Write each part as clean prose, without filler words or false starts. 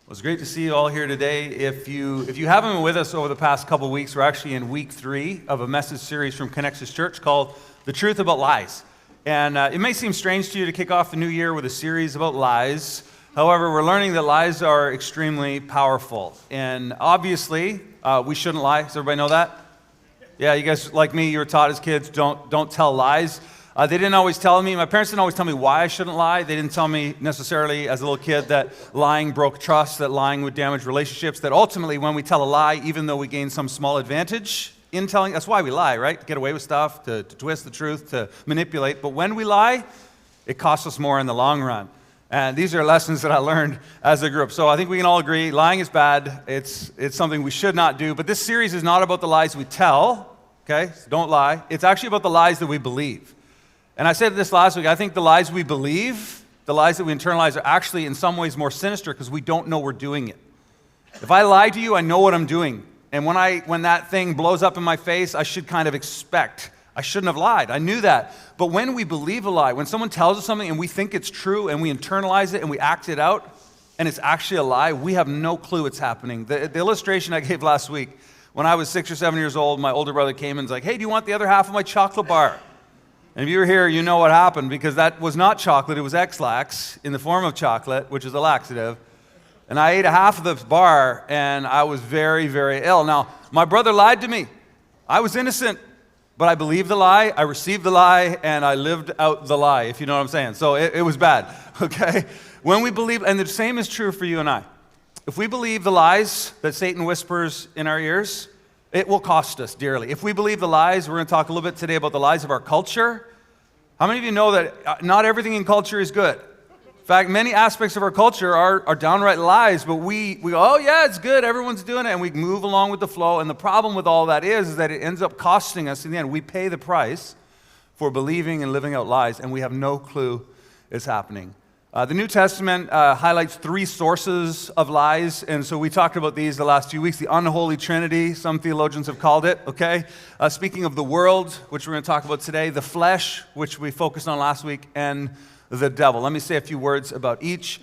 Well, it's great to see you all here today. If you haven't been with us over the past couple of weeks, we're actually in week 3 of a message series from Connexus Church called The Truth About Lies. And it may seem strange to you to kick off the new year with a series about lies. However, we're learning that lies are extremely powerful. And obviously, we shouldn't lie. Does everybody know that? Yeah, you guys, like me, you were taught as kids, don't tell lies. They didn't always tell me, my parents didn't always tell me why I shouldn't lie. They didn't tell me necessarily as a little kid that lying broke trust, that lying would damage relationships, that ultimately when we tell a lie, even though we gain some small advantage in telling, that's why we lie, right? To get away with stuff, to twist the truth, to manipulate. But when we lie, it costs us more in the long run. And these are lessons that I learned as I grew up. So I think we can all agree, lying is bad. It's something we should not do. But this series is not about the lies we tell, okay? So don't lie. It's actually about the lies that we believe. And I said this last week, I think the lies we believe, the lies that we internalize are actually in some ways more sinister because we don't know we're doing it. If I lie to you, I know what I'm doing. And when that thing blows up in my face, I should kind of expect, I shouldn't have lied. I knew that. But when we believe a lie, when someone tells us something and we think it's true and we internalize it and we act it out and it's actually a lie, we have no clue it's happening. The illustration I gave last week, when I was 6 or 7 years old, my older brother came and was like, hey, do you want the other half of my chocolate bar? And if you were here, you know what happened, because that was not chocolate, it was X-Lax in the form of chocolate, which is a laxative. And I ate a half of the bar, and I was very, very ill. Now, my brother lied to me. I was innocent, but I believed the lie, I received the lie, and I lived out the lie, if you know what I'm saying. So it was bad, okay? When we believe, and the same is true for you and I. If we believe the lies that Satan whispers in our ears, it will cost us dearly. If we believe the lies, we're going to talk a little bit today about the lies of our culture. How many of you know that not everything in culture is good? In fact, many aspects of our culture are downright lies, but we go, oh yeah, it's good, everyone's doing it, and we move along with the flow. And the problem with all that is that it ends up costing us in the end. We pay the price for believing and living out lies, and we have no clue it's happening. The New Testament highlights 3 sources of lies, and so we talked about these the last few weeks. The unholy trinity, some theologians have called it, okay? Speaking of the world, which we're going to talk about today, the flesh, which we focused on last week, and the devil. Let me say a few words about each.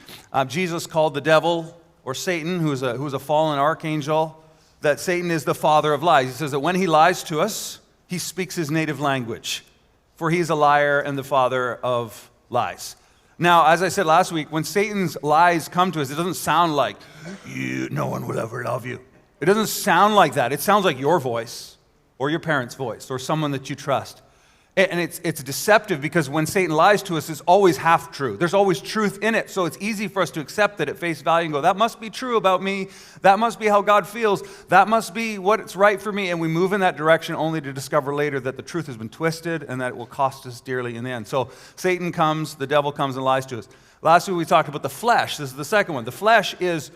Jesus called the devil, or Satan, who is a fallen archangel, that Satan is the father of lies. He says that when he lies to us, he speaks his native language, for he is a liar and the father of lies. Now, as I said last week, when Satan's lies come to us, it doesn't sound like, no one will ever love you. It doesn't sound like that. It sounds like your voice or your parents' voice or someone that you trust. And it's deceptive because when Satan lies to us, it's always half true. There's always truth in it. So it's easy for us to accept it at face value and go, that must be true about me. That must be how God feels. That must be what's right for me. And we move in that direction only to discover later that the truth has been twisted and that it will cost us dearly in the end. So Satan comes, the devil comes and lies to us. Last week we talked about the flesh. This is the second one. The flesh is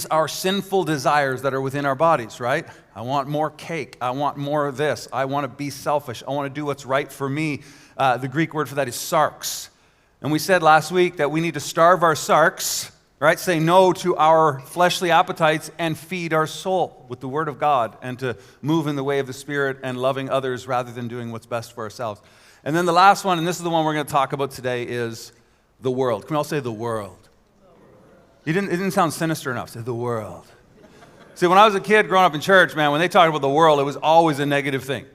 our sinful desires that are within our bodies, right? I want more cake. I want more of this. I want to be selfish. I want to do what's right for me. The Greek word for that is sarx. And we said last week that we need to starve our sarx, right? Say no to our fleshly appetites and feed our soul with the Word of God and to move in the way of the Spirit and loving others rather than doing what's best for ourselves. And then the last one, and this is the one we're going to talk about today, is the world. Can we all say the world? It didn't sound sinister enough. Say the world. See, when I was a kid growing up in church, man, when they talked about the world, it was always a negative thing.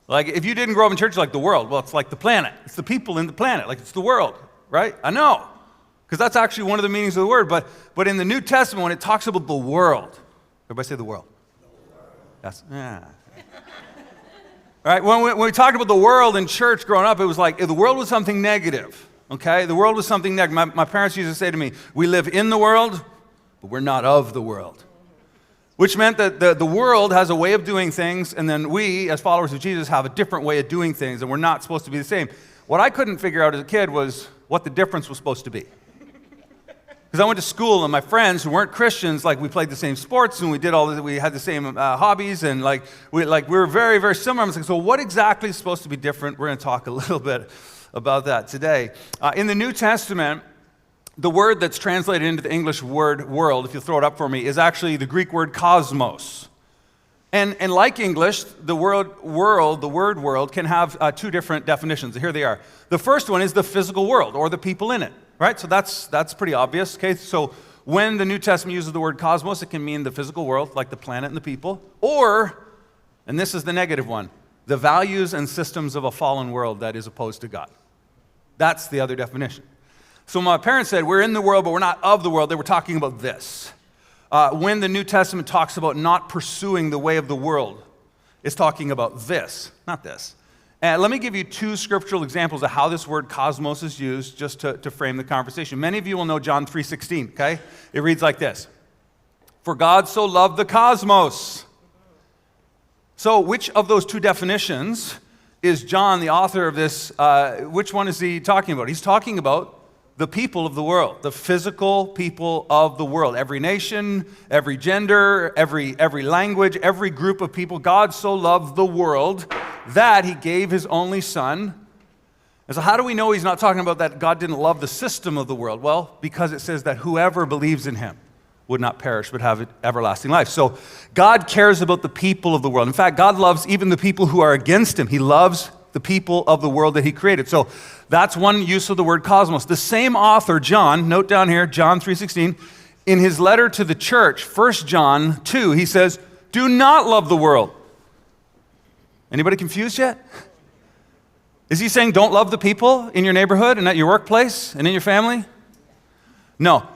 Like, if you didn't grow up in church, like the world, well, it's like the planet. It's the people in the planet. Like, it's the world, right? I know, because that's actually one of the meanings of the word. But in the New Testament, when it talks about the world, everybody say the world. That's, yeah. All right, when we talked about the world in church growing up, it was like the world was something negative. Okay, the world was something negative. My parents used to say to me, we live in the world, but we're not of the world. Which meant that the world has a way of doing things, and then we, as followers of Jesus, have a different way of doing things, and we're not supposed to be the same. What I couldn't figure out as a kid was what the difference was supposed to be. Because I went to school, and my friends who weren't Christians, like we played the same sports, and we did all this, we had the same hobbies, and we were very, very similar. I was like, so what exactly is supposed to be different? We're going to talk a little bit about that today. In the New Testament, the word that's translated into the English word world, if you'll throw it up for me, is actually the Greek word cosmos. And like English, the word world can have 2 different definitions. Here they are. The first one is the physical world, or the people in it. right? So that's pretty obvious, okay? So when the New Testament uses the word cosmos, it can mean the physical world, like the planet and the people, or, and this is the negative one, the values and systems of a fallen world that is opposed to God. That's the other definition. So my parents said, we're in the world, but we're not of the world. They were talking about this. When the New Testament talks about not pursuing the way of the world, it's talking about this, not this. And let me give you two scriptural examples of how this word cosmos is used just to frame the conversation. Many of you will know John 3:16, okay? It reads like this. For God so loved the cosmos. So which of those two definitions is John, the author of this, which one is he talking about? He's talking about the people of the world, the physical people of the world. Every nation, every gender, every language, every group of people. God so loved the world that he gave his only son. And so how do we know he's not talking about that God didn't love the system of the world? Well, because it says that whoever believes in him would not perish but have everlasting life. So God cares about the people of the world. In fact, God loves even the people who are against him. He loves the people of the world that he created. So that's one use of the word cosmos. The same author, John, note down here, John 3:16, in his letter to the church, 1 John 2, he says, do not love the world. Anybody confused yet? Is he saying don't love the people in your neighborhood and at your workplace and in your family? No.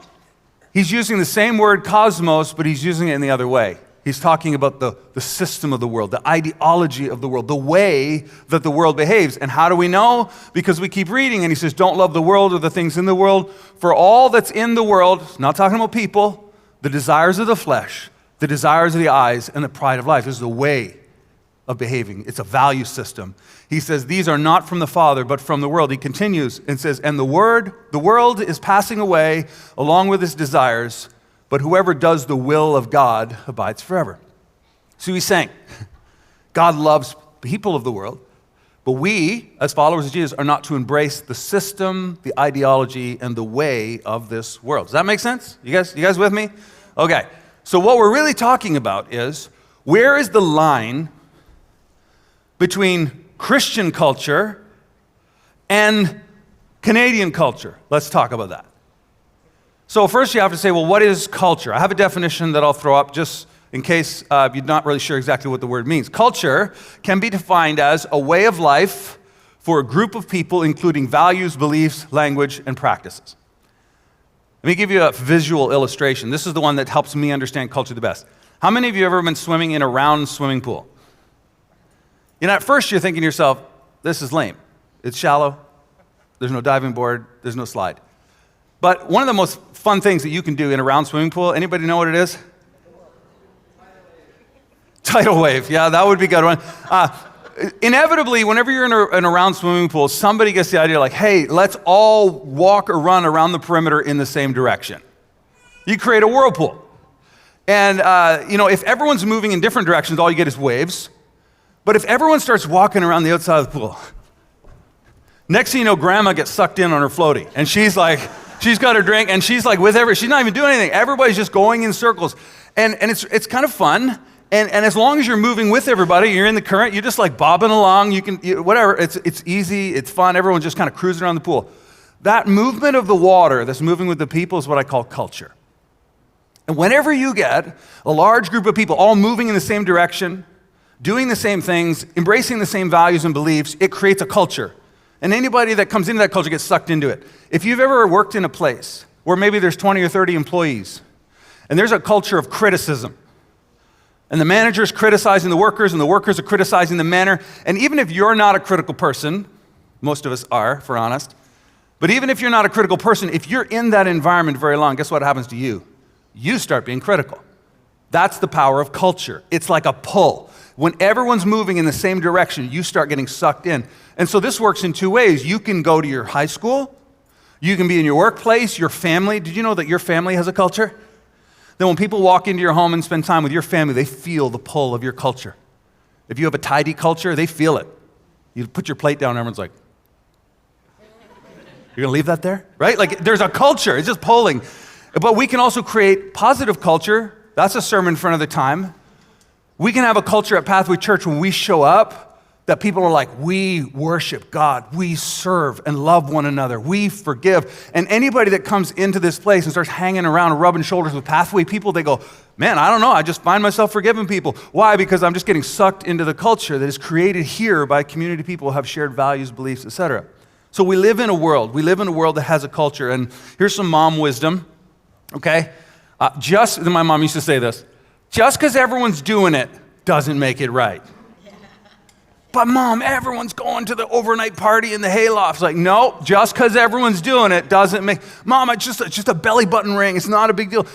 He's using the same word cosmos, but he's using it in the other way. He's talking about the system of the world, the ideology of the world, the way that the world behaves. And how do we know? Because we keep reading, and he says, don't love the world or the things in the world. For all that's in the world, not talking about people, the desires of the flesh, the desires of the eyes, and the pride of life is the way of behaving. It's a value system. He says, these are not from the Father, but from the world. He continues and says, and the world is passing away along with its desires, but whoever does the will of God abides forever. So he's saying, God loves people of the world, but we, as followers of Jesus, are not to embrace the system, the ideology, and the way of this world. Does that make sense? You guys with me? Okay. So what we're really talking about is, where is the line between Christian culture and Canadian culture? Let's talk about that. So first you have to say, well, what is culture? I have a definition that I'll throw up just in case you're not really sure exactly what the word means. Culture can be defined as a way of life for a group of people, including values, beliefs, language, and practices. Let me give you a visual illustration. This is the one that helps me understand culture the best. How many of you have ever been swimming in a round swimming pool? You know, at first you're thinking to yourself, this is lame. It's shallow. There's no diving board. There's no slide. But one of the most fun things that you can do in a round swimming pool, anybody know what it is? Tidal wave. Yeah, that would be a good one. Inevitably, whenever you're in a round swimming pool, somebody gets the idea like, hey, let's all walk or run around the perimeter in the same direction. You create a whirlpool. And, if everyone's moving in different directions, all you get is waves. But if everyone starts walking around the outside of the pool, next thing you know, grandma gets sucked in on her floaty. And she's got her drink, and she's like she's not even doing anything. Everybody's just going in circles. And it's kind of fun. And as long as you're moving with everybody, you're in the current, you're just like bobbing along, whatever. It's easy, it's fun. Everyone's just kind of cruising around the pool. That movement of the water that's moving with the people is what I call culture. And whenever you get a large group of people all moving in the same direction, doing the same things, embracing the same values and beliefs, it creates a culture. And anybody that comes into that culture gets sucked into it. If you've ever worked in a place where maybe there's 20 or 30 employees, and there's a culture of criticism, and the manager's criticizing the workers, and the workers are criticizing the manager, and even if you're not a critical person, most of us are, if we're honest, but even if you're not a critical person, if you're in that environment very long, guess what happens to you? You start being critical. That's the power of culture. It's like a pull. When everyone's moving in the same direction, you start getting sucked in. And so this works in two ways. You can go to your high school, you can be in your workplace, your family. Did you know that your family has a culture? Then when people walk into your home and spend time with your family, they feel the pull of your culture. If you have a tidy culture, they feel it. You put your plate down, everyone's like, you're gonna leave that there? Right? Like there's a culture, it's just pulling. But we can also create positive culture. That's a sermon for another time. We can have a culture at Pathway Church when we show up that people are like, we worship God, we serve and love one another, we forgive. And anybody that comes into this place and starts hanging around and rubbing shoulders with Pathway people, they go, man, I don't know, I just find myself forgiving people. Why? Because I'm just getting sucked into the culture that is created here by community people who have shared values, beliefs, etc. So we live in a world that has a culture. And here's some mom wisdom, okay? My mom used to say this, just because everyone's doing it doesn't make it right. But Mom, everyone's going to the overnight party in the hayloft. It's like, no, just because everyone's doing it doesn't make, Mom, it's just a belly button ring. It's not a big deal.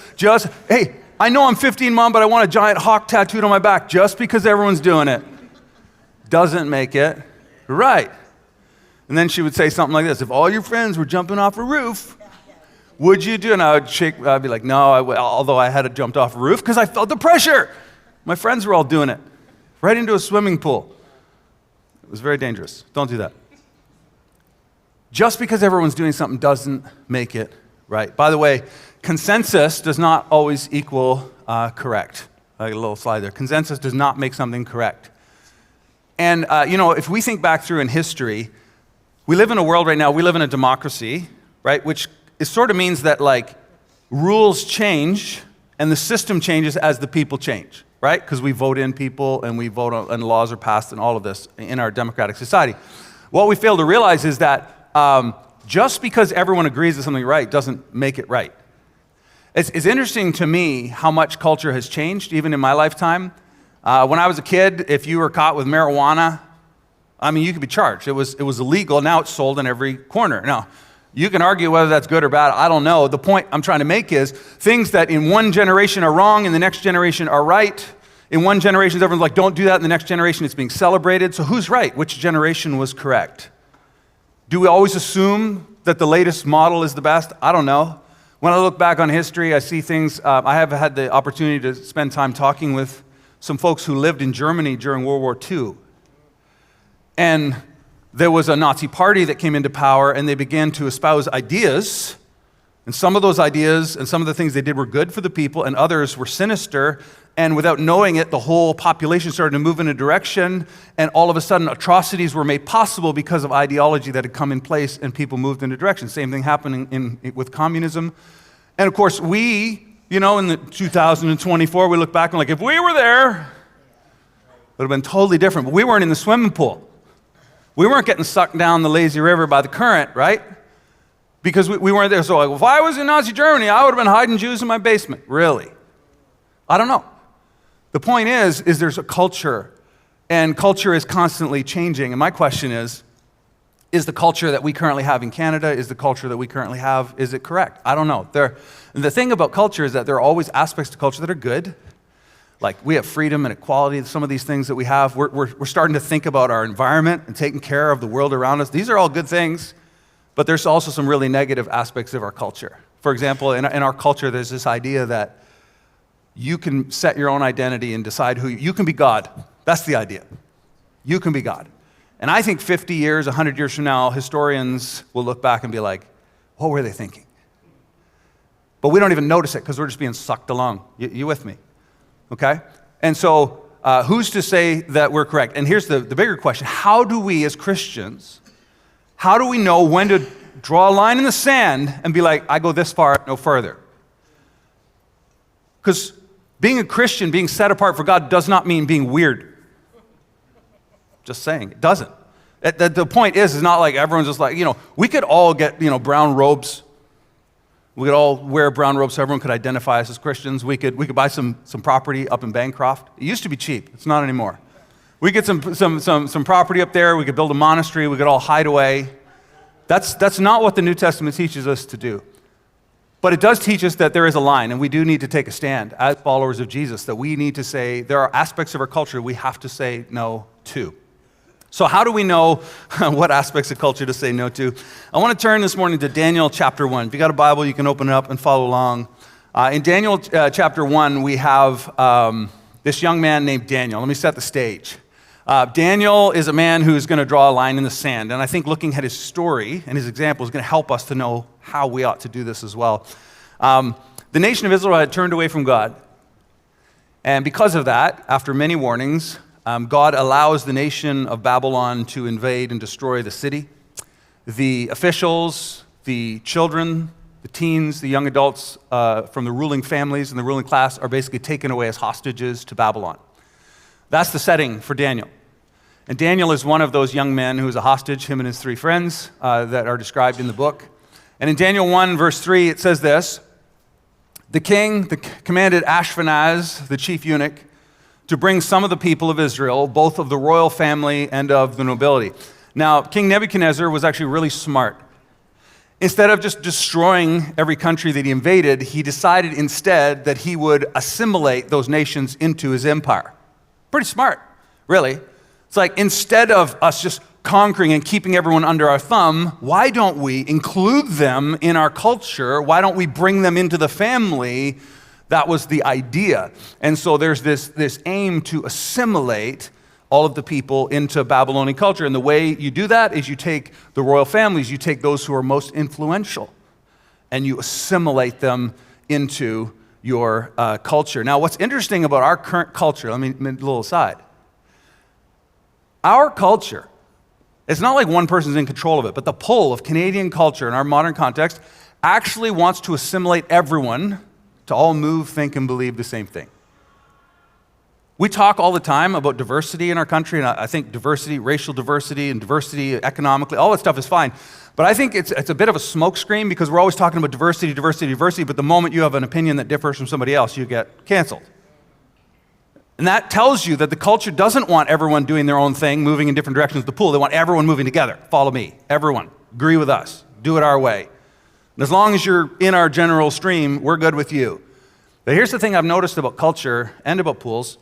Hey, I know I'm 15, Mom, but I want a giant hawk tattooed on my back. Just because everyone's doing it doesn't make it right. And then she would say something like this, if all your friends were jumping off a roof, would you do? And I'd be like, no, although I had jumped off a roof because I felt the pressure. My friends were all doing it, right into a swimming pool. It was very dangerous. Don't do that. Just because everyone's doing something doesn't make it right. By the way, consensus does not always equal correct. I got a little slide there. Consensus does not make something correct. And, if we think back through in history, we live in a world right now, we live in a democracy, right, which it sort of means that, like, rules change and the system changes as the people change, right? Because we vote in people and we vote on, and laws are passed and all of this in our democratic society. What we fail to realize is that just because everyone agrees that something right doesn't make it right. It's interesting to me how much culture has changed, even in my lifetime. When I was a kid, if you were caught with marijuana, you could be charged. It was illegal. Now it's sold in every corner. Now, you can argue whether that's good or bad. I don't know. The point I'm trying to make is things that in one generation are wrong, in the next generation are right. In one generation, everyone's like, don't do that. In the next generation, it's being celebrated. So who's right? Which generation was correct? Do we always assume that the latest model is the best? I don't know. When I look back on history, I see things. I have had the opportunity to spend time talking with some folks who lived in Germany during World War II. And there was a Nazi party that came into power, and they began to espouse ideas. And some of those ideas and some of the things they did were good for the people, and others were sinister. And without knowing it, the whole population started to move in a direction, and all of a sudden atrocities were made possible because of ideology that had come in place, and people moved in a direction. Same thing happening with communism. And of course, we, in the 2024, we look back and like, if we were there, it would have been totally different. But we weren't in the swimming pool. We weren't getting sucked down the lazy river by the current, right? Because we weren't there. So if I was in Nazi Germany, I would have been hiding Jews in my basement. Really? I don't know. The point is there's a culture, and culture is constantly changing. And my question is the culture that we currently have in Canada, is the culture that we currently have, is it correct? I don't know. The thing about culture is that there are always aspects to culture that are good. Like we have freedom and equality, some of these things that we have. We're starting to think about our environment and taking care of the world around us. These are all good things, but there's also some really negative aspects of our culture. For example, in our culture, there's this idea that you can set your own identity and decide who you can be God. That's the idea. You can be God. And I think 50 years, 100 years from now, historians will look back and be like, what were they thinking? But we don't even notice it because we're just being sucked along. You with me? Okay? And so who's to say that we're correct? And here's the bigger question. How do we as Christians, how do we know when to draw a line in the sand and be like, I go this far, no further? Because being a Christian, being set apart for God does not mean being weird. Just saying, it doesn't. The point is not like everyone's just like, we could all get, brown robes. We could all wear brown robes so everyone could identify us as Christians. We could buy some property up in Bancroft. It used to be cheap. It's not anymore. We get some property up there. We could build a monastery. We could all hide away. That's not what the New Testament teaches us to do. But it does teach us that there is a line, and we do need to take a stand as followers of Jesus, that we need to say there are aspects of our culture we have to say no to. So how do we know what aspects of culture to say no to? I want to turn this morning to Daniel chapter 1. If you got a Bible, you can open it up and follow along. In Daniel chapter 1, we have this young man named Daniel. Let me set the stage. Daniel is a man who's going to draw a line in the sand, and I think looking at his story and his example is going to help us to know how we ought to do this as well. The nation of Israel had turned away from God, and because of that, after many warnings, God allows the nation of Babylon to invade and destroy the city. The officials, the children, the teens, the young adults from the ruling families and the ruling class are basically taken away as hostages to Babylon. That's the setting for Daniel. And Daniel is one of those young men who is a hostage, him and his 3 friends that are described in the book. And in Daniel 1, verse 3, it says this: the king commanded Ashpenaz, the chief eunuch, to bring some of the people of Israel, both of the royal family and of the nobility. Now, King Nebuchadnezzar was actually really smart. Instead of just destroying every country that he invaded, he decided instead that he would assimilate those nations into his empire. Pretty smart, really. It's like, instead of us just conquering and keeping everyone under our thumb, why don't we include them in our culture? Why don't we bring them into the family? That was the idea. And so there's this aim to assimilate all of the people into Babylonian culture. And the way you do that is you take the royal families, you take those who are most influential, and you assimilate them into your culture. Now, what's interesting about our current culture, let me a little aside. Our culture, it's not like one person's in control of it, but the pull of Canadian culture in our modern context actually wants to assimilate everyone to all move, think, and believe the same thing. We talk all the time about diversity in our country, and I think diversity, racial diversity, and diversity economically, all that stuff is fine. But I think it's a bit of a smokescreen because we're always talking about diversity, but the moment you have an opinion that differs from somebody else, you get canceled. And that tells you that the culture doesn't want everyone doing their own thing, moving in different directions of the pool. They want everyone moving together. Follow me. Everyone. Agree with us. Do it our way. And as long as you're in our general stream, we're good with you. But here's the thing I've noticed about culture and about pools.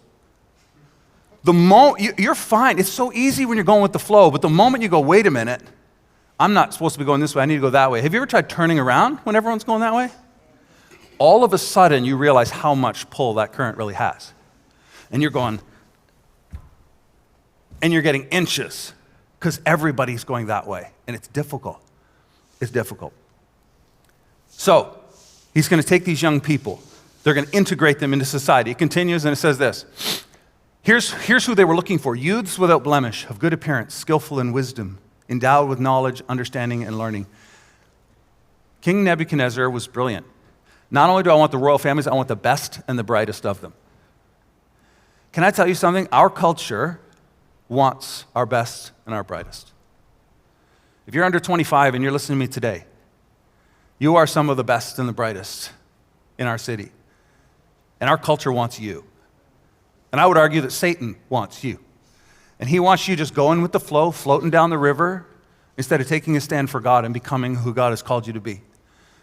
You're fine. It's so easy when you're going with the flow, but the moment you go, wait a minute, I'm not supposed to be going this way, I need to go that way. Have you ever tried turning around when everyone's going that way? All of a sudden, you realize how much pull that current really has. And you're going, and you're getting inches because everybody's going that way. And it's difficult. It's difficult. So, he's going to take these young people. They're going to integrate them into society. It continues and it says this. Here's who they were looking for. Youths without blemish, of good appearance, skillful in wisdom, endowed with knowledge, understanding, and learning. King Nebuchadnezzar was brilliant. Not only do I want the royal families, I want the best and the brightest of them. Can I tell you something? Our culture wants our best and our brightest. If you're under 25 and you're listening to me today, you are some of the best and the brightest in our city. And our culture wants you. And I would argue that Satan wants you. And he wants you just going with the flow, floating down the river, instead of taking a stand for God and becoming who God has called you to be.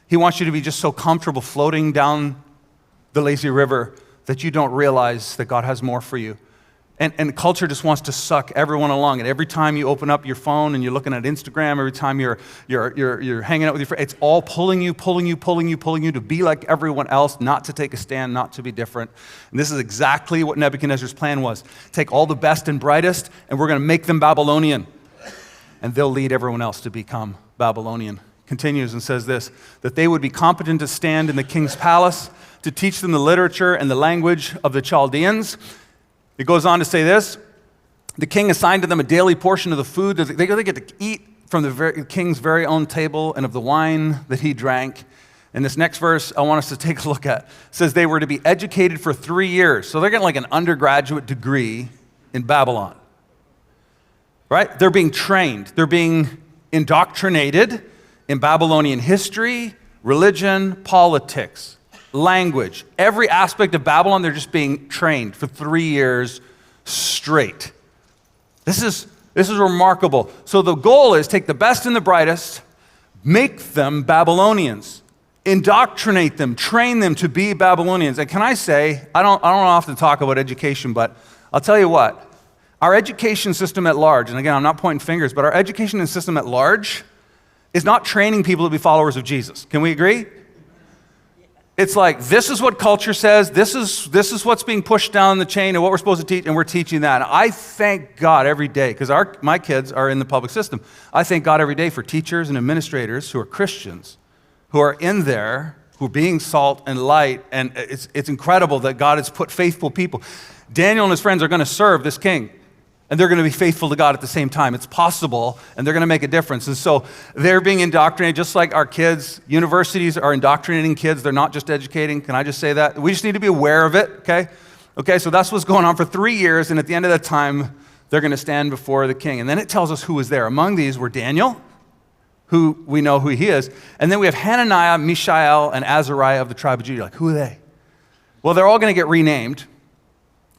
He wants you to be just so comfortable floating down the lazy river that you don't realize that God has more for you. And culture just wants to suck everyone along. And every time you open up your phone and you're looking at Instagram, every time you're hanging out with your friends, it's all pulling you to be like everyone else, not to take a stand, not to be different. And this is exactly what Nebuchadnezzar's plan was. Take all the best and brightest, and we're going to make them Babylonian. And they'll lead everyone else to become Babylonian. Continues and says this, that they would be competent to stand in the king's palace, to teach them the literature and the language of the Chaldeans. It goes on to say this, the king assigned to them a daily portion of the food that they get to eat from the king's very own table and of the wine that he drank. And this next verse I want us to take a look at. It says they were to be educated for 3 years. So they're getting like an undergraduate degree in Babylon. Right? They're being trained. They're being indoctrinated in Babylonian history, religion, politics, language. Every aspect of Babylon, they're just being trained for 3 years straight. This is remarkable. So the goal is take the best and the brightest, make them Babylonians, indoctrinate them, train them to be Babylonians. And can I say, I don't often talk about education, but I'll tell you what, our education system at large, and again, I'm not pointing fingers, but our education system at large is not training people to be followers of Jesus. Can we agree? It's like, this is what culture says, this is what's being pushed down the chain and what we're supposed to teach, and we're teaching that. And I thank God every day, because my kids are in the public system. I thank God every day for teachers and administrators who are Christians, who are in there, who are being salt and light, and it's incredible that God has put faithful people. Daniel and his friends are going to serve this king, and they're going to be faithful to God at the same time. It's possible, and they're going to make a difference. And so they're being indoctrinated just like our kids. Universities are indoctrinating kids. They're not just educating. Can I just say that? We just need to be aware of it, okay? Okay, so that's what's going on for 3 years, and at the end of that time, they're going to stand before the king. And then it tells us who was there. Among these were Daniel, who we know who he is, and then we have Hananiah, Mishael, and Azariah of the tribe of Judah. Like, who are they? Well, they're all going to get renamed,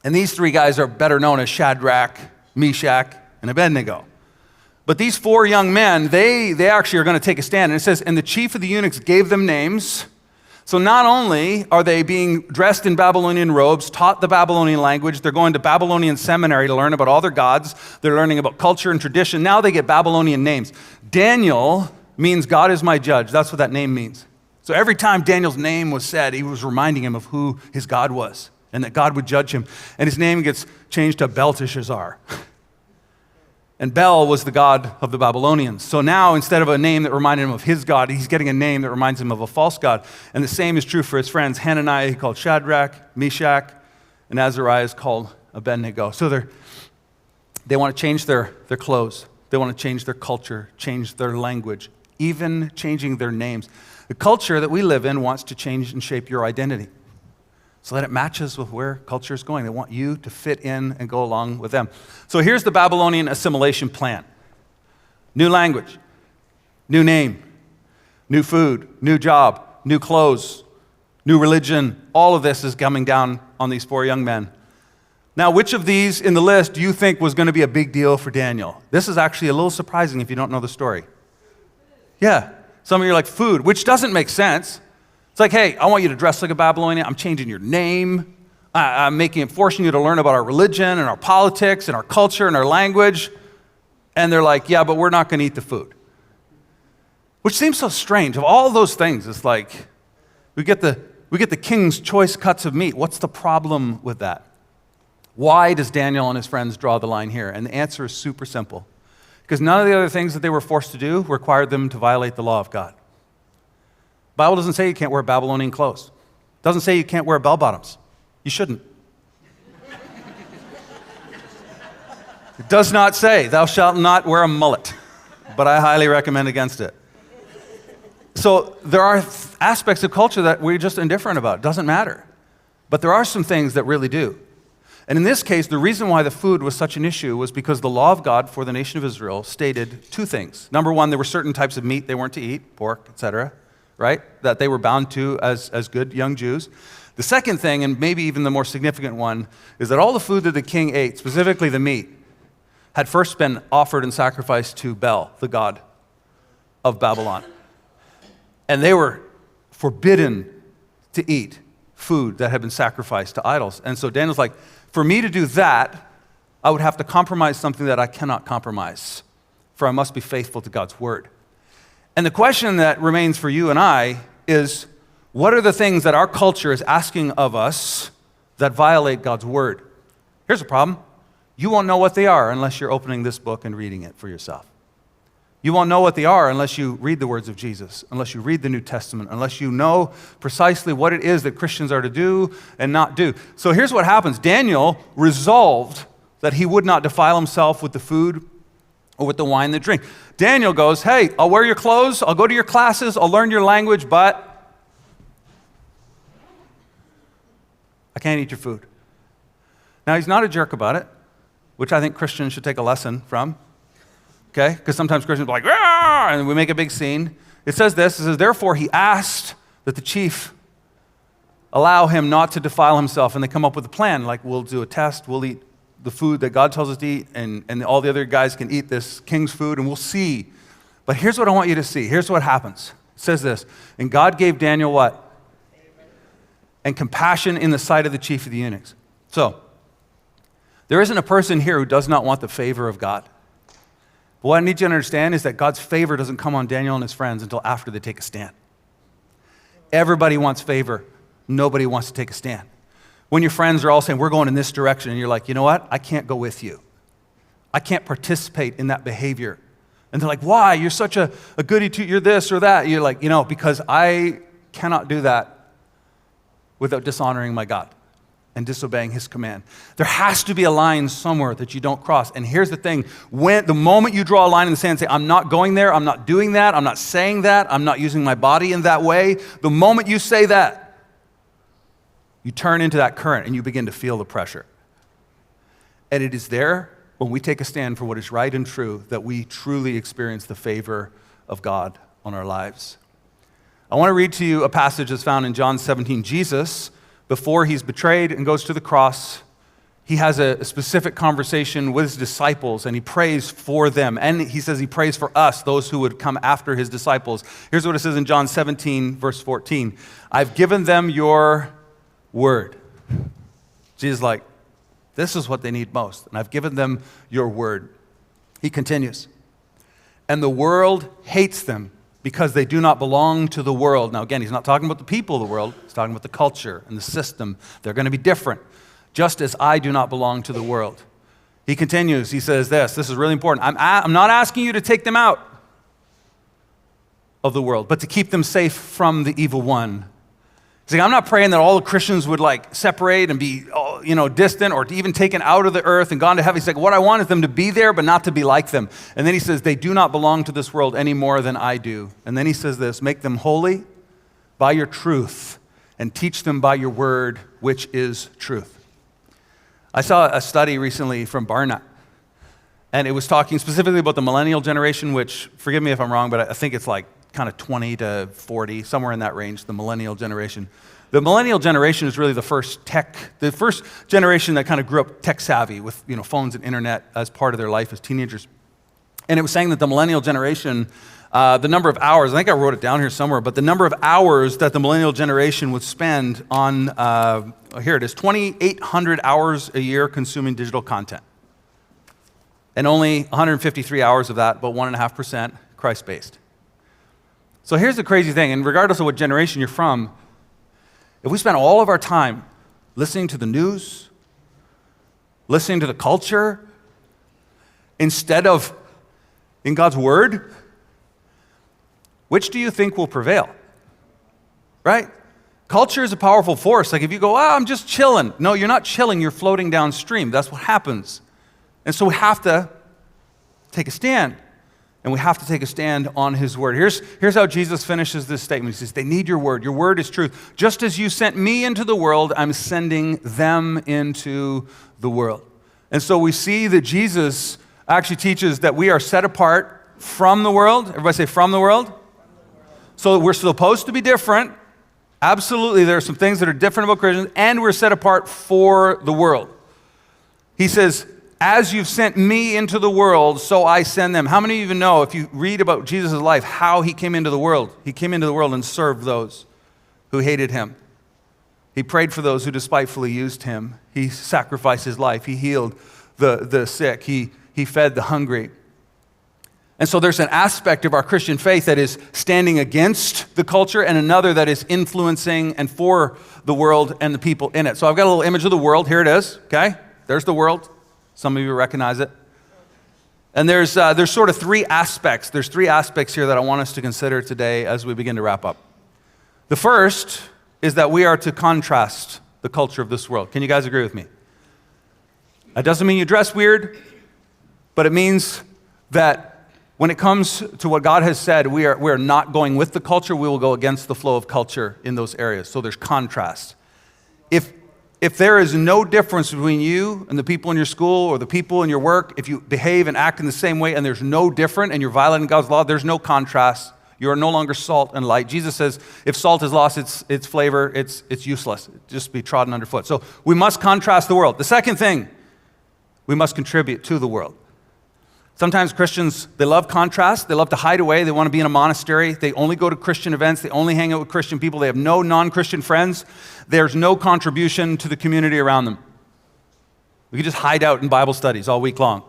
and these 3 guys are better known as Shadrach, Meshach, and Abednego. But these 4 young men, they actually are going to take a stand. And it says, and the chief of the eunuchs gave them names. So not only are they being dressed in Babylonian robes, taught the Babylonian language, they're going to Babylonian seminary to learn about all their gods, they're learning about culture and tradition. Now they get Babylonian names. Daniel means God is my judge. That's what that name means. So every time Daniel's name was said, he was reminding him of who his God was, and that God would judge him. And his name gets changed to Belteshazzar. And Bel was the god of the Babylonians. So now, instead of a name that reminded him of his God, he's getting a name that reminds him of a false god. And the same is true for his friends. Hananiah he called Shadrach, Meshach, and Azariah is called Abednego. So they want to change their clothes. They want to change their culture, change their language, even changing their names. The culture that we live in wants to change and shape your identity so that it matches with where culture is going. They want you to fit in and go along with them. So here's the Babylonian assimilation plan. New language, new name, new food, new job, new clothes, new religion. All of this is coming down on these 4 young men. Now, which of these in the list do you think was going to be a big deal for Daniel? This is actually a little surprising if you don't know the story. Yeah, some of you are like, food, which doesn't make sense. It's like, hey, I want you to dress like a Babylonian. I'm changing your name. I'm forcing you to learn about our religion and our politics and our culture and our language. And they're like, yeah, but we're not going to eat the food. Which seems so strange. Of all those things, it's like, we get the king's choice cuts of meat. What's the problem with that? Why does Daniel and his friends draw the line here? And the answer is super simple. Because none of the other things that they were forced to do required them to violate the law of God. The Bible doesn't say you can't wear Babylonian clothes. It doesn't say you can't wear bell-bottoms. You shouldn't. It does not say, thou shalt not wear a mullet, but I highly recommend against it. So there are aspects of culture that we're just indifferent about. It doesn't matter. But there are some things that really do. And in this case, the reason why the food was such an issue was because the law of God for the nation of Israel stated 2 things. Number 1, there were certain types of meat they weren't to eat, pork, etc., right? That they were bound to as good young Jews. The second thing, and maybe even the more significant one, is that all the food that the king ate, specifically the meat, had first been offered and sacrificed to Bel, the god of Babylon. And they were forbidden to eat food that had been sacrificed to idols. And so Daniel's like, for me to do that, I would have to compromise something that I cannot compromise, for I must be faithful to God's word. And the question that remains for you and I is, what are the things that our culture is asking of us that violate God's word? Here's the problem. You won't know what they are unless you're opening this book and reading it for yourself. You won't know what they are unless you read the words of Jesus, unless you read the New Testament, unless you know precisely what it is that Christians are to do and not do. So here's what happens. Daniel resolved that he would not defile himself with the food or with the wine and the drink. Daniel goes, hey, I'll wear your clothes, I'll go to your classes, I'll learn your language, but I can't eat your food. Now, he's not a jerk about it, which I think Christians should take a lesson from. Okay? Because sometimes Christians are like, "Rah!" and we make a big scene. It says this, it says, therefore he asked that the chief allow him not to defile himself. And they come up with a plan, like, we'll do a test, we'll eat the food that God tells us to eat, and all the other guys can eat this king's food, and we'll see. But here's what I want you to see. Here's what happens. It says this, and God gave Daniel what? And compassion in the sight of the chief of the eunuchs. So, there isn't a person here who does not want the favor of God. But what I need you to understand is that God's favor doesn't come on Daniel and his friends until after they take a stand. Everybody wants favor. Nobody wants to take a stand. When your friends are all saying, we're going in this direction, and you're like, you know what? I can't go with you. I can't participate in that behavior. And they're like, why? You're such a goody two, you're this or that. You're like, because I cannot do that without dishonoring my God. and disobeying his command. There has to be a line somewhere that you don't cross. And here's the thing, the moment you draw a line in the sand and say, I'm not going there, I'm not doing that, I'm not saying that, I'm not using my body in that way, the moment you say that, you turn into that current and you begin to feel the pressure. And it is there when we take a stand for what is right and true that we truly experience the favor of God on our lives. I want to read to you a passage that's found in John 17. Jesus, before he's betrayed and goes to the cross, he has a specific conversation with his disciples, and he prays for them. And he says he prays for us, those who would come after his disciples. Here's what it says in John 17, verse 14. I've given them your word. Jesus is like, this is what they need most, and I've given them your word. He continues, and the world hates them because they do not belong to the world. Now again, he's not talking about the people of the world, he's talking about the culture and the system. They're going to be different, just as I do not belong to the world. He continues, he says this is really important. I'm not asking you to take them out of the world, but to keep them safe from the evil one. He's like, I'm not praying that all the Christians would separate and be distant or even taken out of the earth and gone to heaven. He's like, what I want is them to be there, but not to be like them. And then he says, they do not belong to this world any more than I do. And then he says this, make them holy by your truth and teach them by your word, which is truth. I saw a study recently from Barna, and it was talking specifically about the millennial generation, which, forgive me if I'm wrong, but I think it's kind of 20 to 40, somewhere in that range, the millennial generation. The millennial generation is really the first generation that kind of grew up tech savvy with phones and internet as part of their life as teenagers. And it was saying that the millennial generation, the number of hours, I think I wrote it down here somewhere, but the number of hours that the millennial generation would spend on, here it is, 2,800 hours a year consuming digital content. And only 153 hours of that, about 1.5%, Christ-based. So here's the crazy thing, and regardless of what generation you're from, if we spend all of our time listening to the news, listening to the culture, instead of in God's word, which do you think will prevail? Right? Culture is a powerful force. If you go, I'm just chilling. No, you're not chilling, you're floating downstream. That's what happens. And so we have to take a stand. And we have to take a stand on his word. Here's how Jesus finishes this statement. He says, they need your word. Your word is truth. Just as you sent me into the world, I'm sending them into the world. And so we see that Jesus actually teaches that we are set apart from the world. Everybody say from the world. So we're supposed to be different. Absolutely, there are some things that are different about Christians, and we're set apart for the world. He says, as you've sent me into the world, so I send them. How many of you even know, if you read about Jesus' life, how he came into the world? He came into the world and served those who hated him. He prayed for those who despitefully used him. He sacrificed his life. He healed the sick. He fed the hungry. And so there's an aspect of our Christian faith that is standing against the culture and another that is influencing and for the world and the people in it. So I've got a little image of the world. Here it is, okay? There's the world. Some of you recognize it. And there's sort of three aspects. There's three aspects here that I want us to consider today as we begin to wrap up. The first is that we are to contrast the culture of this world. Can you guys agree with me? That doesn't mean you dress weird, but it means that when it comes to what God has said, we are not going with the culture. We will go against the flow of culture in those areas. So there's contrast. If there is no difference between you and the people in your school or the people in your work, if you behave and act in the same way and there's no different and you're violating God's law, there's no contrast. You are no longer salt and light. Jesus says if salt has lost its flavor, it's useless. It just be trodden underfoot. So we must contrast the world. The second thing, we must contribute to the world. Sometimes Christians, they love contrast. They love to hide away. They want to be in a monastery. They only go to Christian events. They only hang out with Christian people. They have no non-Christian friends. There's no contribution to the community around them. We can just hide out in Bible studies all week long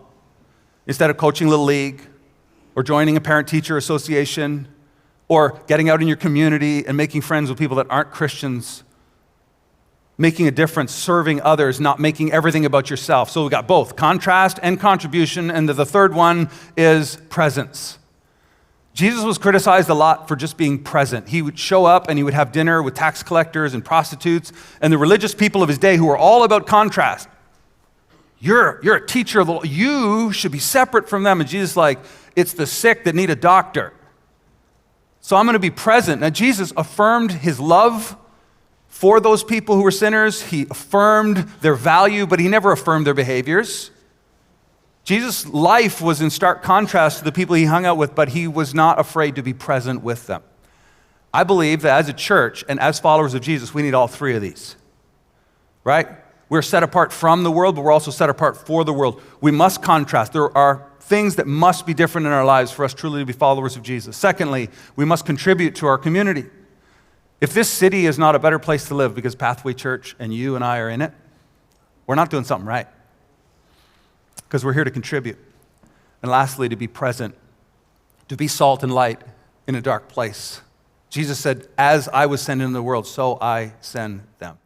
instead of coaching Little League or joining a parent-teacher association or getting out in your community and making friends with people that aren't Christians, making a difference, serving others, not making everything about yourself. So we've got both contrast and contribution, and the third one is presence. Jesus was criticized a lot for just being present. He would show up and he would have dinner with tax collectors and prostitutes and the religious people of his day who were all about contrast. You're a teacher of the law. You should be separate from them. And Jesus is like, it's the sick that need a doctor. So I'm going to be present. Now, Jesus affirmed his love for those people who were sinners. He affirmed their value, but he never affirmed their behaviors. Jesus' life was in stark contrast to the people he hung out with, but he was not afraid to be present with them. I believe that as a church and as followers of Jesus, we need all three of these, right? We're set apart from the world, but we're also set apart for the world. We must contrast. There are things that must be different in our lives for us truly to be followers of Jesus. Secondly, we must contribute to our community. If this city is not a better place to live because Pathway Church and you and I are in it, we're not doing something right. Because we're here to contribute. And lastly, to be present, to be salt and light in a dark place. Jesus said, as I was sent into the world, so I send them.